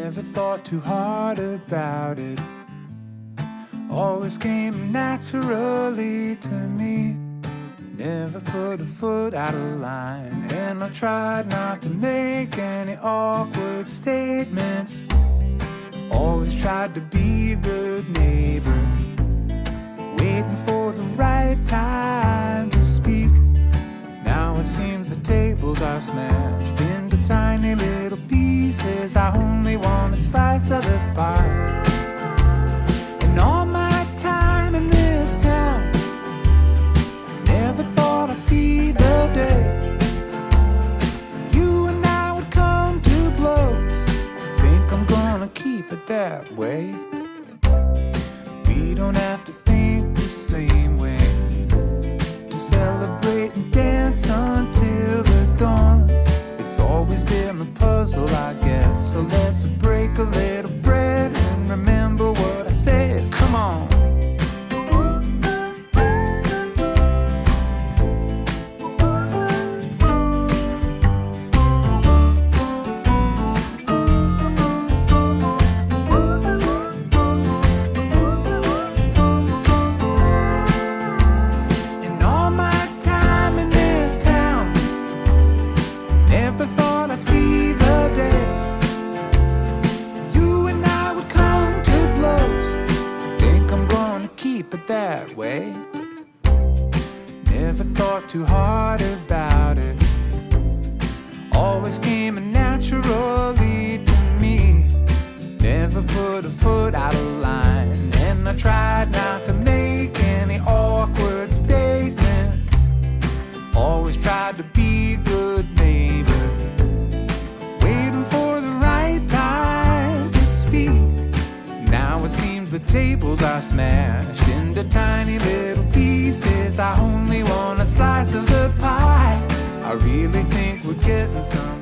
Never thought too hard about it. Always came naturally to me. Never put a foot out of line, and I tried not to make any awkward statements. Always tried to be a good neighbor, waiting for the right time to speak. Now it seems the tables are smashed into tiny little pieces. I only want a slice of the pie. And all my time in this town, never thought I'd see the day you and I would come to blows. Think I'm gonna keep it that way. We don't have to think the same way to celebrate and dance until the dawn. It's always been a puzzle, I guess. So let's break a little bread and remember what I said. Come on. That way. Never thought too hard about it. Always came naturally to me. Never put a foot out of line, and I tried not to make any awkward statements. Always tried to be a good neighbor, waiting for the right time to speak. Now it seems the tables are smashed into tiny little pieces. I only want a slice of the pie. I really think we're getting some